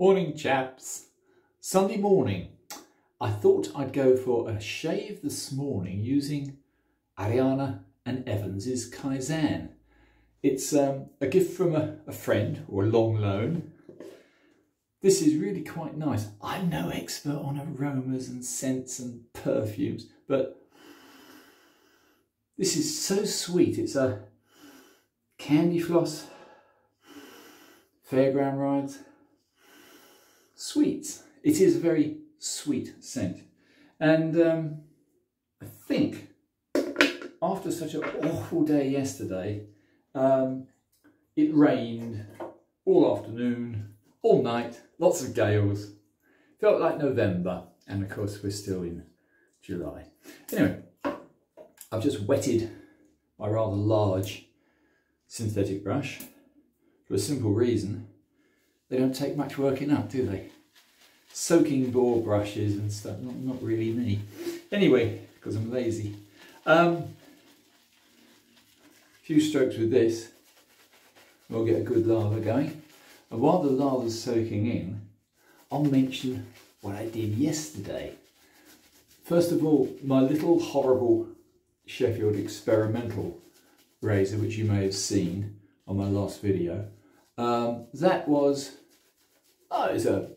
Morning chaps. Sunday morning. I thought I'd go for a shave this morning using Ariana and Evans's Kaizen. It's a gift from a friend, or a long loan. This is really quite nice. I'm no expert on aromas and scents and perfumes, but this is so sweet. It's a candy floss, fairground rides, sweets. It is a very sweet scent. And I think after such an awful day yesterday, it rained all afternoon, all night, lots of gales. Felt like November, and of course we're still in July. Anyway, I've just wetted my rather large synthetic brush for a simple reason. They don't take much working up, do they? Soaking board brushes and stuff, not really me. Anyway, because I'm lazy. A few strokes with this, we'll get a good lather going. And while the lather's soaking in, I'll mention what I did yesterday. First of all, my little horrible Sheffield experimental razor, which you may have seen on my last video. That was, it's a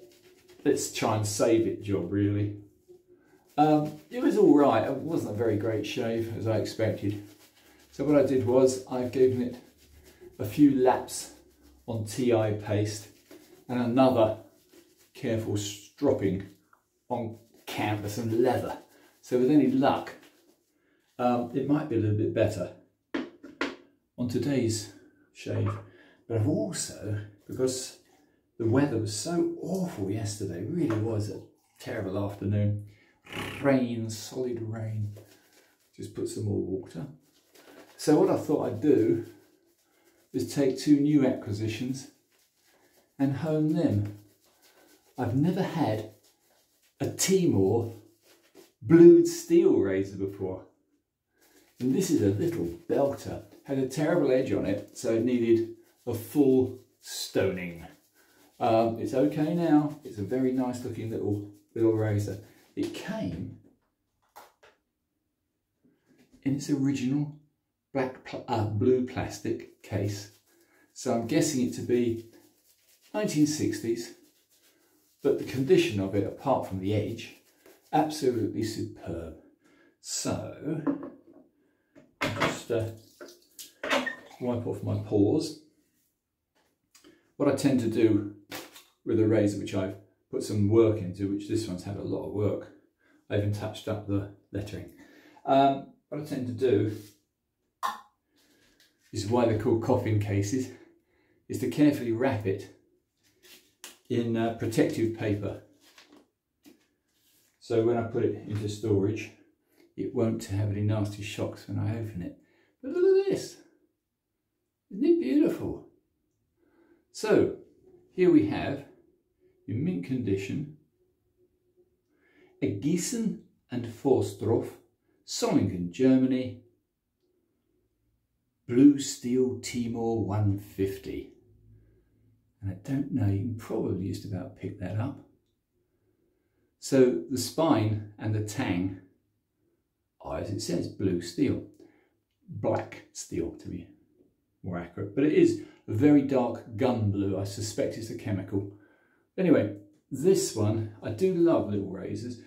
let's try and save it job, really. It was all right. It wasn't a very great shave, as I expected. So what I did was I've given it a few laps on TI paste and another careful stropping on canvas and leather. So with any luck, it might be a little bit better on today's shave. But I've also, because the weather was so awful yesterday, it really was a terrible afternoon. Rain, solid rain. Just put some more water. So what I thought I'd do is take two new acquisitions and hone them. I've never had a Timor blued steel razor before. And this is a little belter. Had a terrible edge on it, so it needed a full stoning. It's okay now. It's a very nice looking little razor. It came in its original blue plastic case, so I'm guessing it to be 1960s, but the condition of it, apart from the edge, absolutely superb. So I'll just wipe off my paws. What I tend to do with a razor which I've put some work into, which this one's had a lot of work, I even touched up the lettering. What I tend to do, this is why they're called coffin cases, is to carefully wrap it in protective paper. So when I put it into storage, it won't have any nasty shocks when I open it. But look at this, isn't it beautiful? So here we have, in mint condition, a Gießen and Forstorf, Solingen, Germany, blue steel Timor 150. And I don't know, you can probably just about pick that up. So the spine and the tang are, as it says, blue steel, black steel to be more accurate, but it is a very dark gun blue. I suspect it's a chemical. Anyway, this one, I do love little razors.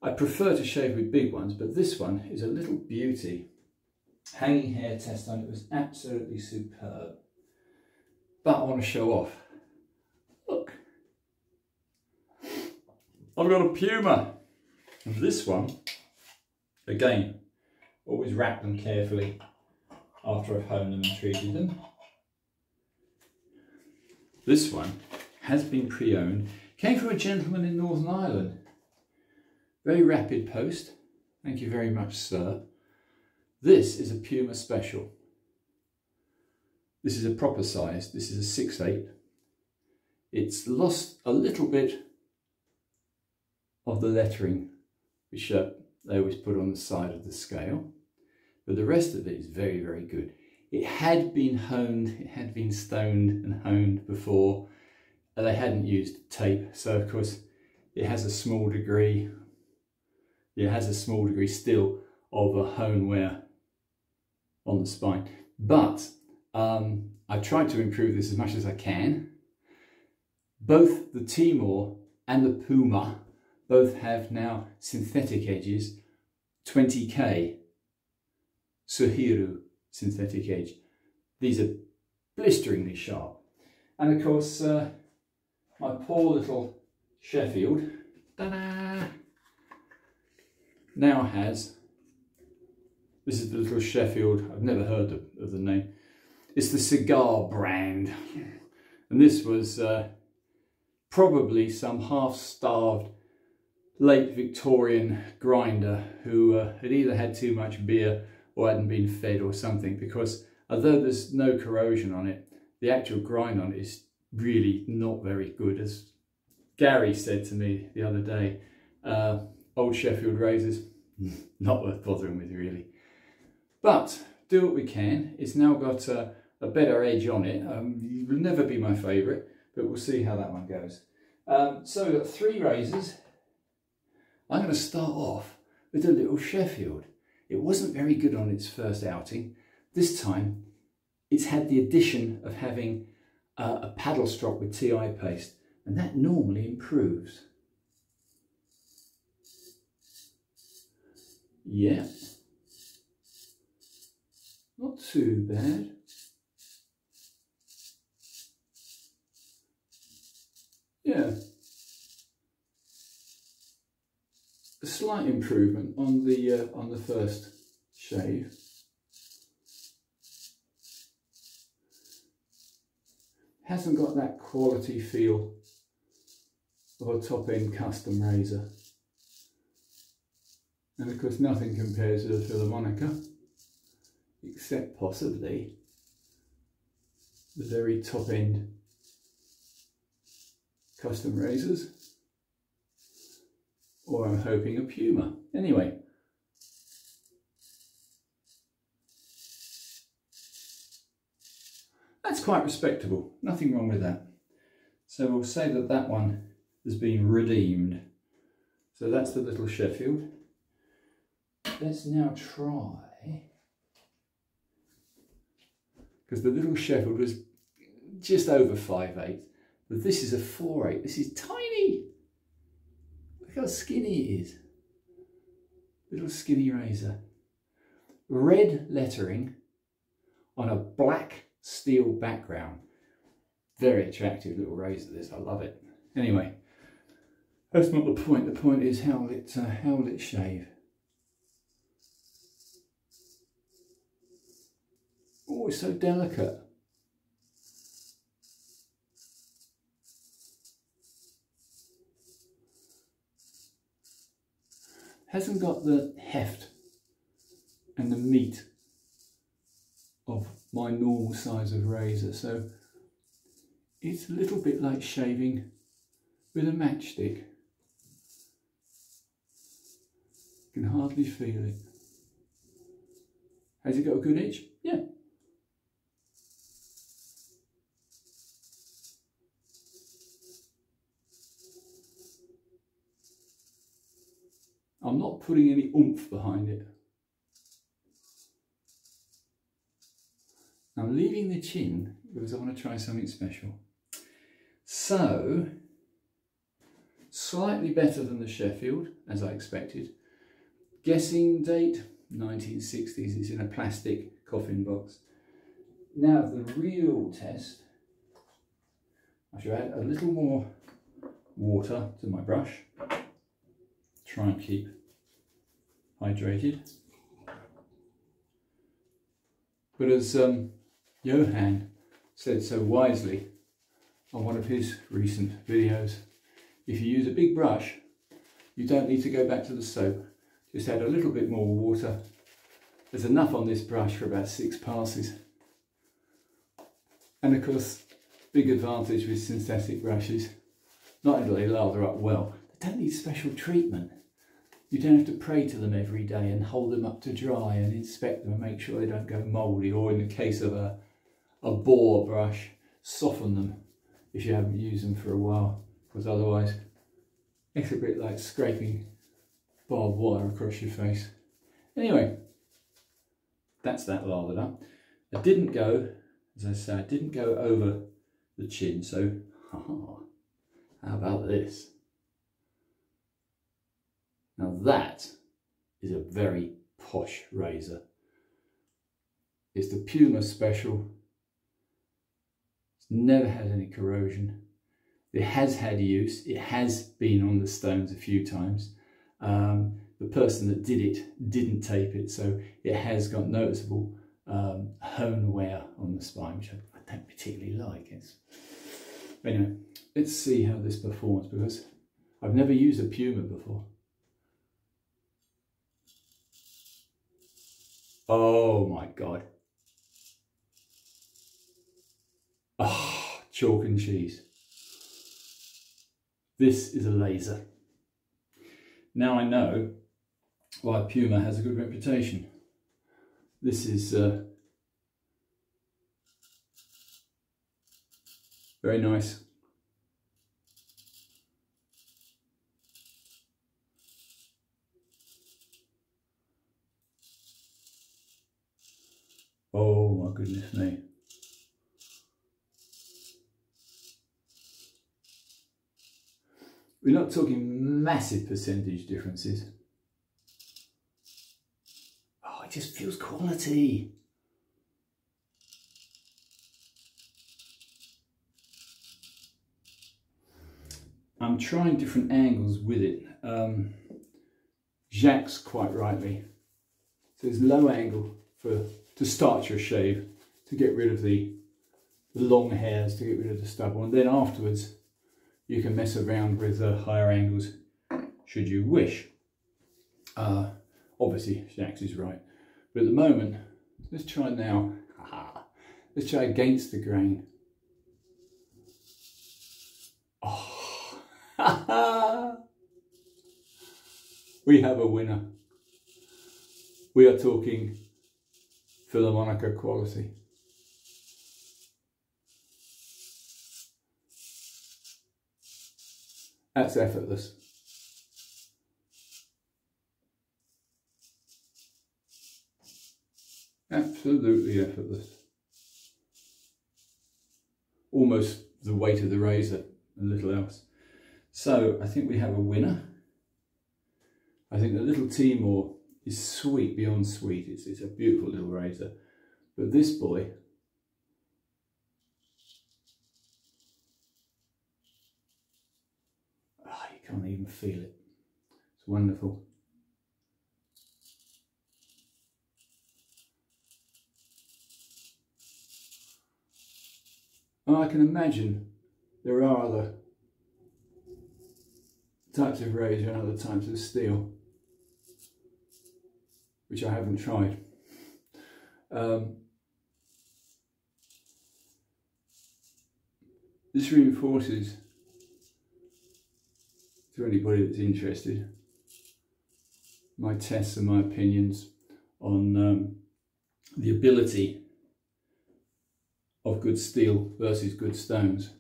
I prefer to shave with big ones, but this one is a little beauty. Hanging hair test on it was absolutely superb. But I want to show off. Look, I've got a Puma. And this one, again, always wrap them carefully after I've honed them and treated them. This one has been pre-owned, came from a gentleman in Northern Ireland. Very rapid post, thank you very much, sir. This is a Puma special. This is a proper size, this is a 6/8. It's lost a little bit of the lettering, which they always put on the side of the scale, but the rest of it is very, very good. It had been honed, it had been stoned and honed before, they hadn't used tape, so of course it has a small degree. It has a small degree still of a hone wear on the spine, but I've tried to improve this as much as I can. Both the Timor and the Puma both have now synthetic edges, 20K Suhiru synthetic edge. These are blisteringly sharp. And of course, my poor little Sheffield, ta-da, now has, this is the little Sheffield, I've never heard of the name. It's the cigar brand. And this was probably some half-starved late Victorian grinder who had either had too much beer or hadn't been fed or something, because although there's no corrosion on it, the actual grind on it is really not very good. As Gary said to me the other day, old Sheffield razors, not worth bothering with really. But do what we can. It's now got a better edge on it. It will never be my favourite, but we'll see how that one goes. So we've got 3 razors. I'm going to start off with a little Sheffield. It wasn't very good on its first outing. This time it's had the addition of having a paddle strop with TI paste, and that normally improves. Yeah, not too bad. Yeah, a slight improvement on the first shave. Hasn't got that quality feel of a top-end custom razor. And of course nothing compares to the Philharmonica, except possibly the very top-end custom razors, or I'm hoping a Puma. Anyway, that's quite respectable, nothing wrong with that. So we'll say that that one has been redeemed. So that's the little Sheffield. Let's now try, because the little Sheffield was just over 5/8, but this is a 4/8. This is tiny. Look how skinny it is. Little skinny razor. Red lettering on a black steel background. Very attractive little razor this, I love it. Anyway, that's not the point. The point is how will it shave? Oh, it's so delicate. Hasn't got the heft and the meat of my normal size of razor, so it's a little bit like shaving with a matchstick. You can hardly feel it. Has it got a good edge? Yeah. I'm not putting any oomph behind it. I'm leaving the chin because I want to try something special. So, slightly better than the Sheffield, as I expected. Guessing date, 1960s. It's in a plastic coffin box. Now the real test, I should add a little more water to my brush. Try and keep hydrated. But as Johan said so wisely on one of his recent videos, if you use a big brush, you don't need to go back to the soap. Just add a little bit more water. There's enough on this brush for about 6 passes. And of course, big advantage with synthetic brushes, not only do they lather up well, they don't need special treatment. You don't have to pray to them every day and hold them up to dry and inspect them and make sure they don't go mouldy, or in the case of a boar brush, soften them if you haven't used them for a while, because otherwise it's a bit like scraping barbed wire across your face. Anyway, that's that lathered up. I didn't go, as I say, I didn't go over the chin, so how about this? Now that is a very posh razor. It's the Puma Special. It's never had any corrosion. It has had use. It has been on the stones a few times. The person that did it didn't tape it, so it has got noticeable hone wear on the spine, which I don't particularly like. Anyway, let's see how this performs, because I've never used a Puma before. Oh my God. Oh, chalk and cheese. This is a laser. Now I know why Puma has a good reputation. This is very nice. Oh my goodness me. We're not talking massive percentage differences. Oh, it just feels quality. I'm trying different angles with it. Jacques quite rightly. So it's low angle to start your shave, to get rid of the long hairs, to get rid of the stubble, and then afterwards you can mess around with higher angles should you wish. Obviously Jacques is right, but at the moment, let's try now. Let's try against the grain. Oh. We have a winner. We are talking Philharmonica quality. That's effortless. Absolutely effortless. Almost the weight of the razor and little else. So I think we have a winner. I think the little Timor is sweet beyond sweet. It's a beautiful little razor. But this boy, you can't even feel it. It's wonderful. And I can imagine there are other types of razor and other types of steel which I haven't tried. This reinforces, to anybody that's interested, my tests and my opinions on the ability of good steel versus good stones.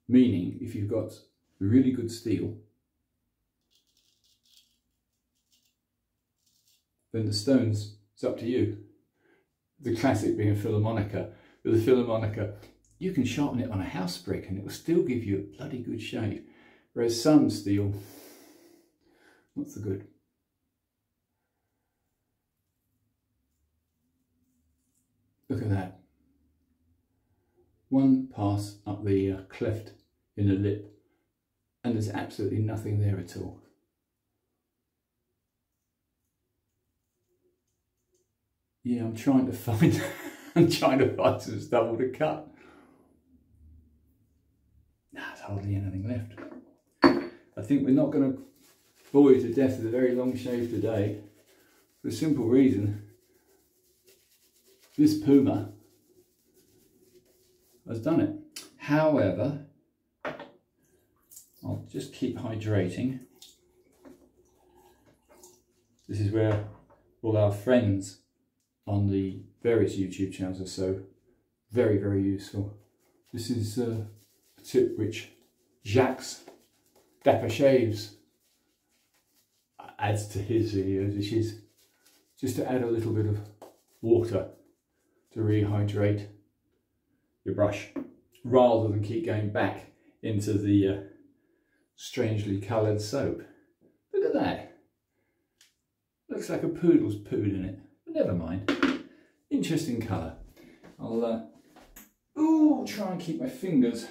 Meaning, if you've got really good steel, then the stones, it's up to you. The classic being a Philharmonica. With a Philharmonica, you can sharpen it on a house brick and it will still give you a bloody good shave. Whereas some steel, not so good. Look at that. One pass up the cleft in the lip and there's absolutely nothing there at all. Yeah, I'm trying to find some stubble to cut. There's hardly anything left. I think we're not going to bore you to death with a very long shave today, for the simple reason this Puma has done it. However, I'll just keep hydrating. This is where all our friends on the various YouTube channels are so very, very useful. This is a tip which Jacques Dapper Shaves adds to his videos, which is just to add a little bit of water to rehydrate your brush, rather than keep going back into the strangely coloured soap. Look at that. Looks like a poodle's pooed in it, but never mind. Interesting colour. I'll try and keep my fingers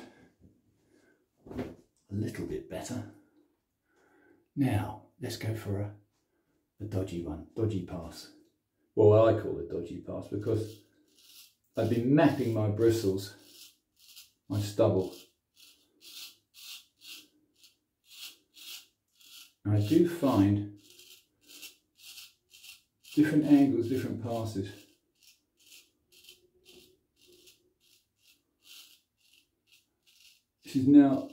a little bit better. Now, let's go for a dodgy one, dodgy pass. Well, I call it dodgy pass because I've been mapping my bristles, my stubble. And I do find different angles, different passes. This is now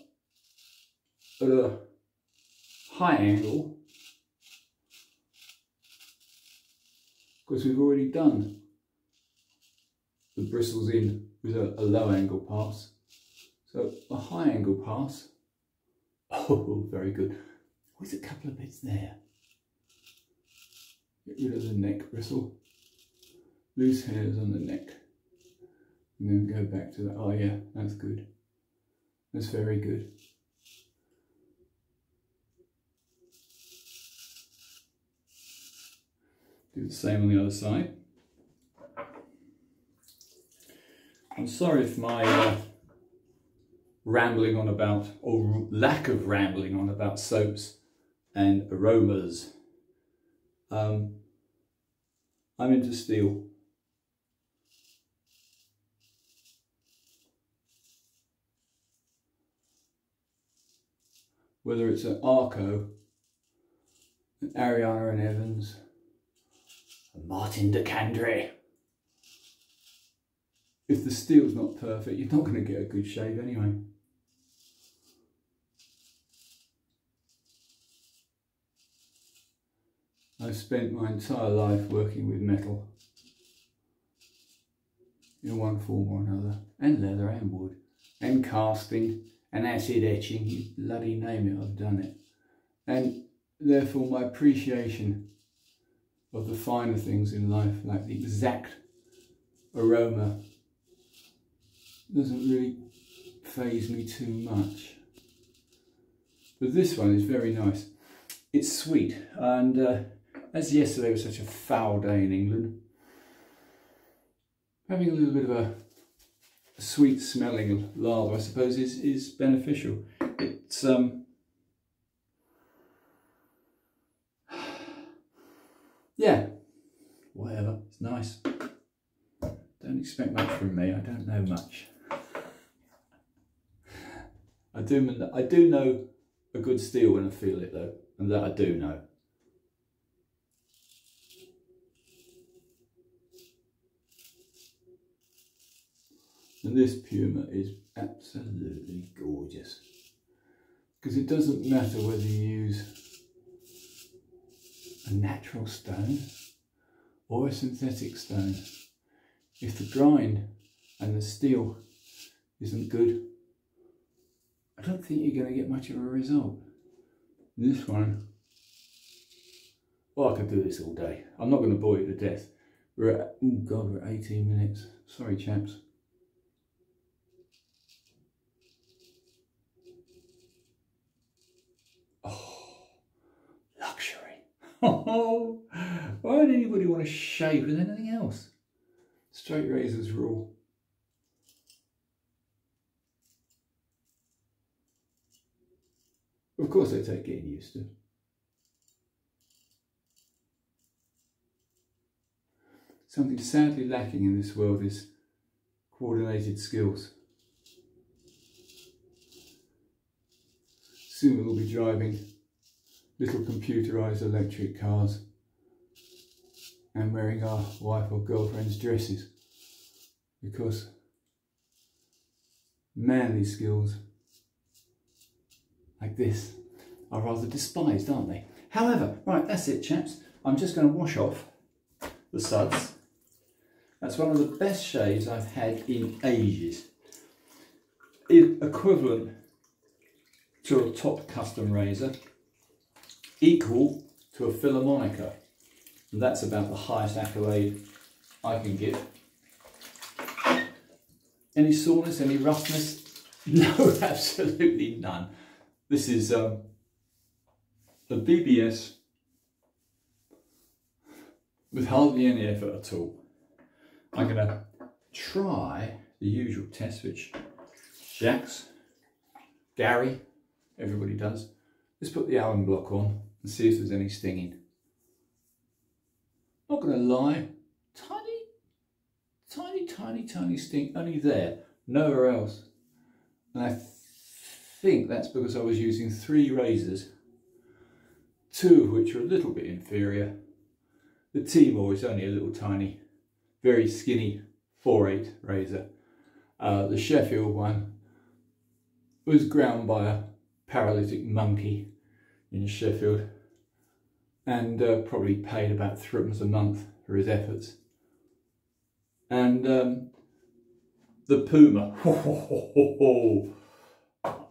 at a high angle because we've already done the bristles in with a low angle pass. So a high angle pass. Oh, very good. There's a couple of bits there. Get rid of the neck bristle, loose hairs on the neck, and then go back to that. Oh yeah, that's good. That's very good. Do the same on the other side. I'm sorry if my rambling on about, or lack of rambling on about soaps and aromas. I'm into steel. Whether it's an Arco, an Ariana and Evans, a Martin de Candre. If the steel's not perfect, you're not going to get a good shave anyway. I've spent my entire life working with metal in one form or another, and leather and wood, and casting, and acid etching, you bloody name it, I've done it. And therefore my appreciation of the finer things in life, like the exact aroma, doesn't really faze me too much. But this one is very nice. It's sweet, and as yesterday was such a foul day in England, having a little bit of a sweet smelling lather, I suppose, is beneficial. It's yeah, whatever, it's nice. Don't expect much from me, I don't know much. I do know a good steel when I feel it though, and that I do know. And this Puma is absolutely gorgeous, because it doesn't matter whether you use a natural stone or a synthetic stone. If the grind and the steel isn't good, I don't think you're going to get much of a result. This one, well, I could do this all day. I'm not going to bore you to death. We're at, oh God, we're at 18 minutes. Sorry, chaps. Oh, why would anybody want to shave with anything else? Straight razors rule. Of course they take getting used to. Something sadly lacking in this world is coordinated skills. Soon we'll be driving little computerised electric cars and wearing our wife or girlfriend's dresses, because manly skills like this are rather despised, aren't they? However, right, that's it, chaps. I'm just going to wash off the suds, That's one of the best shaves I've had in ages. Equivalent to a top custom razor, equal to a Philharmonica. And that's about the highest accolade I can give. Any soreness, any roughness? No, absolutely none. This is a BBS with hardly any effort at all. I'm going to try the usual test, which Jax, Gary, everybody does. Let's put the Allen block on and see if there's any stinging. Not going to lie, tiny sting, only there, nowhere else. And I think that's because I was using 3 razors, 2 of which are a little bit inferior. The Timor is only a little tiny, very skinny 4/8 razor. The Sheffield one was ground by a paralytic monkey in Sheffield, and probably paid about £3 a month for his efforts. And the Puma,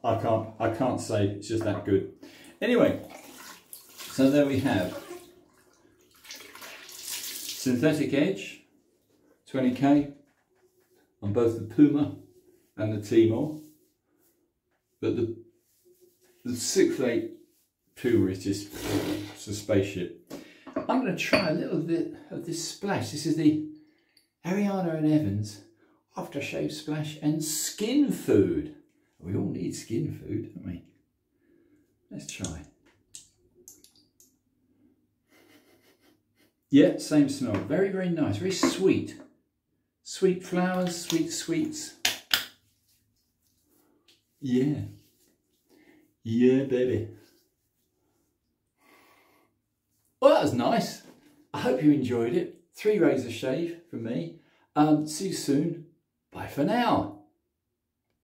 I can't say, it's just that good. Anyway, so there we have synthetic edge, 20k on both the Puma and the Timor, but the 6/8 Puma is just, it's a spaceship. I'm going to try a little bit of this splash. This is the Ariana and Evans aftershave splash and skin food. We all need skin food, don't we? Let's try. Yeah, same smell. Very, very nice. Very sweet. Sweet flowers, sweet sweets. Yeah. Yeah, baby. Well, that was nice. I hope you enjoyed it. 3 razor shave from me. See you soon. Bye for now.